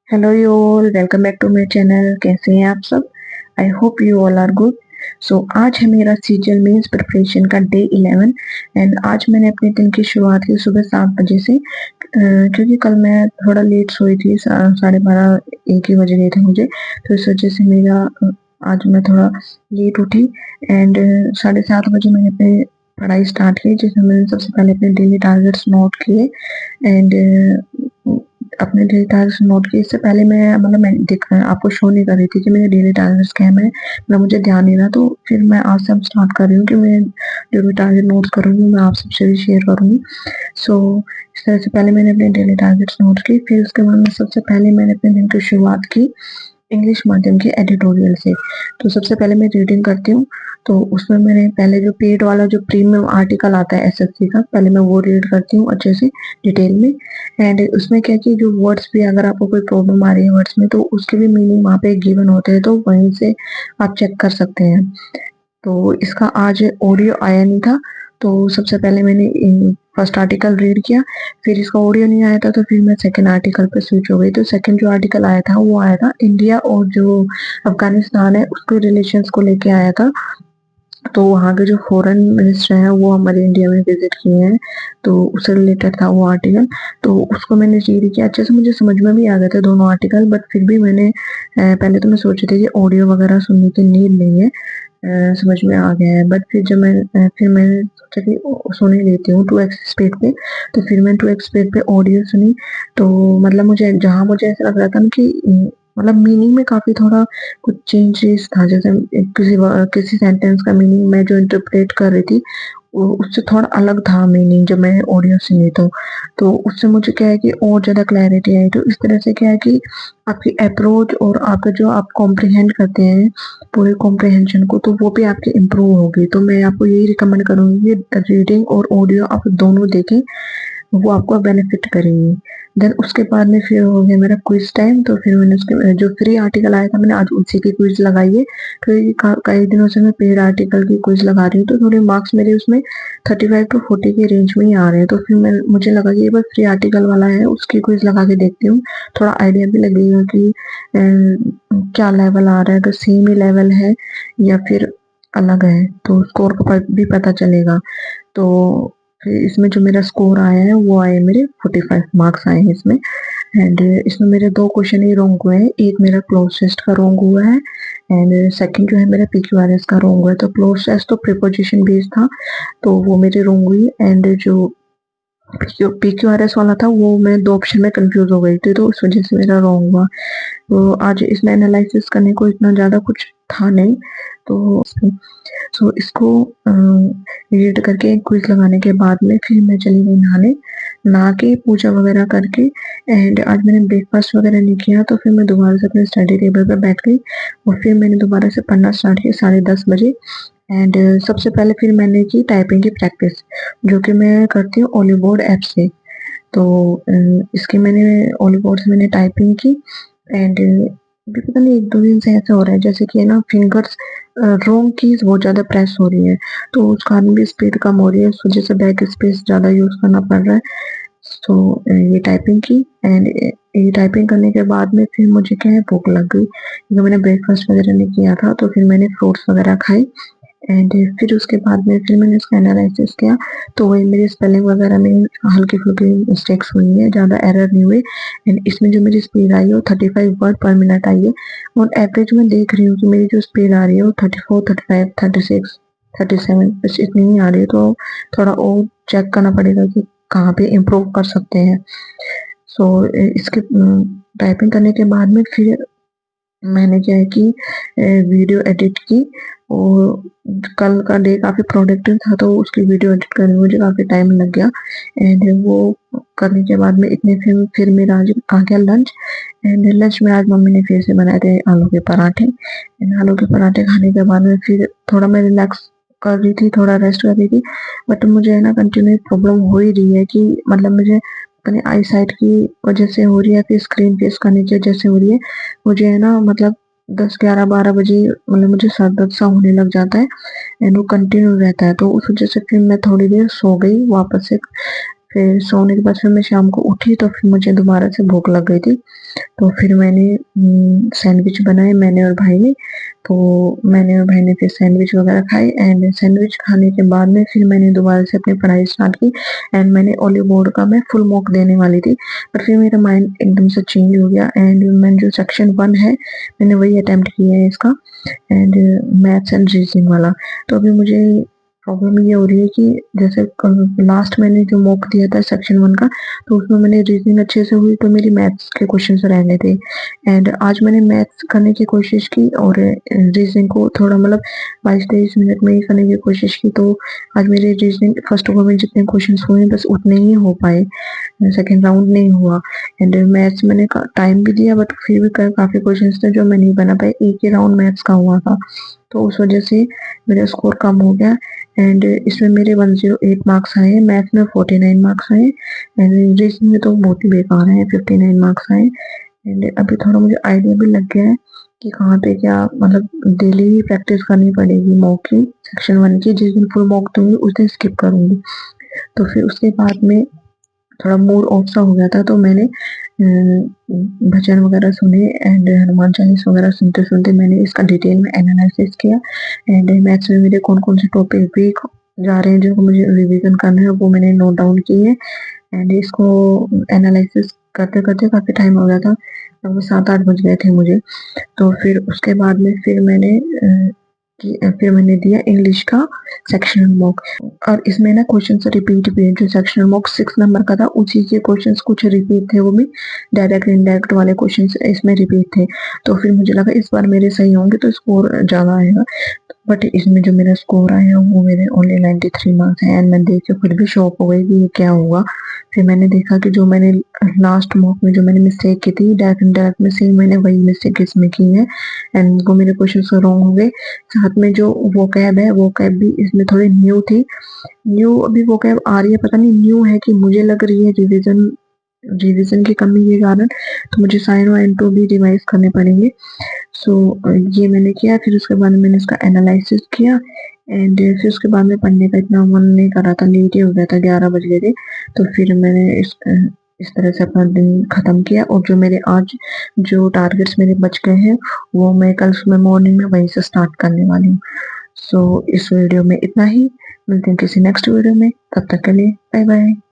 Hello you all, welcome back to my channel. कैसे हैं आप सब? I hope you all are good. So आज है मेरा सीजन मीन्स प्रिपरेशन का डे 11 एंड आज मैंने अपने दिन की शुरुआत की सुबह 7 बजे से क्योंकि कल मैं थोड़ा लेट सोई थी। 12:30 1 ही बज गए थे मुझे, तो इस वजह से मेरा आज मैं थोड़ा लेट उठी एंड 7:30 बजे मैंने अपनी पढ़ाई स्टार्ट की, जिसमें मैंने सबसे पहले अपने डेली टारगेट्स नोट किए एंड अपने डेली टारगेट्स नोट किए। इससे पहले मैं आपको शो नहीं कर रही थी कि मेरे डेली टारगेट्स क्या है। मुझे ध्यान नहीं रहा, तो फिर मैं आज से अब स्टार्ट कर रही हूँ कि मैं जो भी टारगेट नोट करूँगी मैं आप सबसे भी शेयर करूँगी। सो इस तरह से पहले मैंने अपने डेली टारगेट्स नोट किए, फिर उसके बाद में सबसे पहले मैंने अपने दिन की शुरुआत की इंग्लिश माध्यम के एडिटोरियल से। तो सबसे पहले मैं रीडिंग करती हूँ, तो उसमें मैंने पहले जो पेड वाला जो प्रीमियम आर्टिकल आता है एसएससी का, पहले मैं वो रीड करती हूँ अच्छे से डिटेल में। एंड उसमें क्या कि जो वर्ड्स भी अगर आपको कोई प्रॉब्लम आ रही है वर्ड्स में, तो उसके भी मीनिंग वहाँ पे गिवन होते हैं, तो वहीं से आप चेक कर सकते हैं। तो इसका आज ऑडियो आया नहीं था, तो सबसे पहले मैंने फर्स्ट आर्टिकल रीड किया। फिर इसका ऑडियो नहीं आया था, तो फिर मैं सेकंड आर्टिकल पे स्विच हो गई। तो सेकंड जो आर्टिकल आया था वो आया था इंडिया और जो अफगानिस्तान है उसके रिलेशंस को लेके आया था। तो वहाँ के जो फॉरेन मिनिस्टर हैं वो हमारे इंडिया में विजिट किए हैं, तो उससे रिलेटेड था वो आर्टिकल। तो उसको मैंने रीड किया अच्छे से, मुझे समझ में भी आ गए थे दोनों आर्टिकल, बट फिर भी मैंने पहले तो मैं सोची थी कि ऑडियो वगैरह सुनने की नीड नहीं है, समझ में आ गया है। बट फिर जब फिर मैंने सोचा कि सुन ही लेती हूँ 2x स्पीड पे, तो फिर मैंने 2x स्पीड पे ऑडियो सुनी। तो मतलब मुझे ऐसा लग रहा था ना कि मतलब मीनिंग में काफी थोड़ा कुछ चेंजेस था। जैसे किसी सेंटेंस का मीनिंग मैं जो इंटरप्रेट कर रही थी वो उससे थोड़ा अलग था मीनिंग जब मैंने ऑडियो सुनी। तो उससे मुझे क्या है कि और ज्यादा क्लैरिटी आई। तो इस तरह से क्या है कि आपकी अप्रोच और आपका जो आप कॉम्प्रिहेंड करते हैं पूरे कॉम्प्रिहेंशन को, तो वो भी आपकी इम्प्रूव होगी। तो मैं आपको यही रिकमेंड करूंगी कि रीडिंग और ऑडियो आप दोनों देखें, वो आपको बेनिफिट करेंगी। देन उसके बाद में फिर हो गया मेरा क्विज टाइम। तो फिर मैंने उसके जो फ्री आर्टिकल आया था मैंने आज उसी की क्विज लगाई है। तो ये कई दिनों से मैं पेड आर्टिकल की क्विज लगा रही हूँ, तो थोड़े मार्क्स मेरे उसमें 35 to 40 के रेंज में ही आ रहे हैं। तो फिर मुझे लगा कि ये बस फ्री आर्टिकल वाला है, उसकी क्विज लगा के देखती हूँ, थोड़ा आइडिया भी लगेगा कि क्या लेवल आ रहा है, अगर सेम ही लेवल है या फिर अलग है, तो स्कोर का भी पता चलेगा। तो फिर इसमें जो मेरा स्कोर आया है वो आए मेरे 45 मार्क्स आए हैं इसमें। एंड इसमें मेरे 2 क्वेश्चन ही रॉन्ग हुए हैं, एक मेरा क्लोजेस्ट का रॉन्ग हुआ है एंड सेकंड जो है मेरा पीक्यूआरएस का रॉन्ग हुआ है। तो क्लोजेस्ट तो प्रीपोजिशन बेस्ड था, तो वो मेरी रॉन्ग हुई। एंड जो पीक्यूआरएस वाला था वो मैं 2 ऑप्शन में कंफ्यूज हो गई थी, तो उस वजह से मेरा रॉन्ग हुआ। तो आज इसमें एनालिसिस करने को इतना ज्यादा कुछ था नहीं, तो इसको रीड करके क्विज लगाने के बाद में फिर मैं चली गई नहाने। नहा के पूजा वगैरह करके एंड आज मैंने ब्रेकफास्ट वगैरह नहीं किया, तो फिर मैं दोबारा से अपने स्टडी टेबल पर बैठ गई और फिर मैंने दोबारा से पढ़ना स्टार्ट किया 10:30 बजे। एंड सबसे पहले फिर मैंने की टाइपिंग की प्रैक्टिस, जो कि मैं करती हूँ ओलीबोर्ड ऐप से। तो इसकी मैंने ओलीबोर्ड से मैंने टाइपिंग की एंड अभी पता नहीं 1-2 दिन से ऐसा हो रहा है जैसे कि है ना फिंगर्स रोंग कीज बहुत ज्यादा प्रेस हो रही है, तो उस कारण भी स्पीड कम हो रही है, उस वजह से बैक स्पेस ज्यादा यूज करना पड़ रहा है। तो ये टाइपिंग की एंड ये टाइपिंग करने के बाद में फिर मुझे क्या है भूख लग गई, क्योंकि मैंने ब्रेकफास्ट वगैरह नहीं किया था। तो फिर मैंने फ्रूट्स वगैरह खाए एंड फिर उसके बाद में फिर मैंने इसका एनालिसिस किया। तो वही मेरी स्पेलिंग वगैरह में हल्की फुल्की मिस्टेक्स हुई है, ज़्यादा एरर नहीं हुए। एंड इसमें जो मेरी स्पीड आई है वो 35 वर्ड पर मिनट आई है, और एवरेज में देख रही हूँ कि मेरी जो स्पीड आ रही है वो 34, 35, 36, 37 बस इतनी ही आ रही है। तो थोड़ा और चेक करना पड़ेगा कि कहाँ पे इम्प्रूव कर सकते हैं। सो इसके टाइपिंग करने के बाद में फिर मैंने क्या है कि वीडियो एडिट की, और कल का डे काफ़ी प्रोडक्टिव था, तो उसकी वीडियो एडिट करने में मुझे काफ़ी टाइम लग गया। एंड वो करने के बाद में इतने फिर मेरा आज आ गया लंच। एंड लंच में आज मम्मी ने फिर से बनाए थे आलू के पराठे, एंड आलू के पराठे खाने के बाद में फिर थोड़ा मैं रिलैक्स कर रही थी, थोड़ा रेस्ट कर रही थी। बट मुझे है ना कंटिन्यू प्रॉब्लम हो ही रही है कि मतलब मुझे अपने आई साइट की वजह से हो रही है, फिर स्क्रीन फेस करने की वजह से हो रही है। मुझे है ना मतलब 10, 11, 12 बजे मतलब मुझे सर दर्द सा होने लग जाता है एंड वो कंटिन्यू रहता है। तो उस वजह से फिर मैं थोड़ी देर सो गई वापस से, फिर सोने के बाद फिर मैं शाम को उठी तो फिर मुझे दोबारा से भूख लग गई थी, तो फिर मैंने सैंडविच बनाए मैंने और भाई ने। तो मैंने और भाई ने फिर सैंडविच वगैरह खाए एंड सैंडविच खाने के बाद में फिर मैंने दोबारा से अपनी पढ़ाई स्टार्ट की एंड मैंने ओली बोर्ड का मैं फुल मॉक देने वाली थी, पर फिर मेरा माइंड एकदम से चेंज हो गया एंड मैंने जो सेक्शन 1 है मैंने वही अटेम्प्ट किया है इसका, एंड मैथ्स एंड रीजनिंग वाला। तो अभी मुझे प्रॉब्लम ये हो रही है कि जैसे लास्ट मैंने जो मॉक दिया था सेक्शन 1 का, तो उसमें मैंने रीजनिंग अच्छे से हुई तो मेरी मैथ्स के क्वेश्चन रह गए थे, एंड आज मैंने मैथ्स करने की कोशिश की और रीजनिंग को थोड़ा मतलब 22-23 मिनट में ही करने की कोशिश की, तो आज मेरे रीजनिंग फर्स्ट ओवर में जितने क्वेश्चन हुए बस उतने ही हो पाए, सेकेंड राउंड नहीं हुआ। एंड मैथ्स मैंने टाइम भी दिया बट फिर भी काफी क्वेश्चन थे जो मैं नहीं बना पाई, एक ही राउंड मैथ्स का हुआ था, तो उस वजह से मेरा स्कोर कम हो गया एंड इसमें मेरे 108 मार्क्स आए हैं, मैथ में 49 मार्क्स आए एंड रीजनिंग में तो बहुत ही बेकार है, 59 मार्क्स आए। एंड अभी थोड़ा मुझे आइडिया भी लग गया है कि कहाँ पे क्या मतलब डेली ही प्रैक्टिस करनी पड़ेगी मॉक की, सेक्शन 1 की। जिस दिन फुल मॉक दूंगी उस दिन स्किप करूंगी। तो फिर उसके बाद में थोड़ा मूड ऑफ सा हो गया था, तो मैंने भजन वगैरह सुने एंड हनुमान चालीस वगैरह सुनते सुनते मैंने इसका डिटेल में एनालिसिस किया एंड मैथ्स में मेरे कौन कौन से टॉपिक वीक जा रहे हैं जो मुझे रिवीजन करना है वो मैंने नोट डाउन किए एंड इसको एनालिसिस करते करते काफी टाइम हो गया था, लगभग 7-8 बज गए थे मुझे। तो फिर उसके बाद में फिर मैंने दिया इंग्लिश का सेक्शनल मॉक, और इसमें ना क्वेश्चन रिपीट भी है, जो सेक्शनल मॉक 6 नंबर का था उसी के क्वेश्चन कुछ रिपीट थे, वो भी डायरेक्ट इनडायरेक्ट वाले क्वेश्चन इसमें रिपीट थे। तो फिर मुझे लगा इस बार मेरे सही होंगे तो स्कोर ज्यादा आएगा, बट इसमें जो मेरा स्कोर आया वो मेरे ओनली 93 मार्क्स है एंड मैं देख के खुद भी शॉक हो गई कि ये क्या हुआ। फिर मैंने देखा कि जो मैंने लास्ट मॉक में जो मैंने मिस्टेक की थी डायरेक्ट इनडायरेक्ट में सेम मैंने वही मिस्टेक इसमें की है एंड वो मेरे क्वेश्चन रॉन्ग हो गए। साथ में जो वोकैब है वोकैब भी इसमें थोड़ी न्यू थी, न्यू अभी वोकैब आ रही है, पता नहीं न्यू है कि मुझे लग रही है रिवीजन रिवीजन की कमी के कारण, तो मुझे साइन एंड टू भी रिवाइज करने पड़ेंगे। सो ये मैंने किया, फिर उसके बाद मैंने इसका एनालिसिस किया एंड फिर उसके बाद में पढ़ने का इतना मन नहीं कर रहा था, लेट ही हो गया था, 11 बज गए थे। तो फिर मैंने इस तरह से अपना दिन खत्म किया और जो मेरे आज जो टारगेट्स मेरे बच गए हैं वो मैं कल सुबह मॉर्निंग में वहीं से स्टार्ट करने वाली हूँ। सो इस वीडियो में इतना ही, मिलते हैं किसी नेक्स्ट वीडियो में, तब तक के लिए बाय बाय।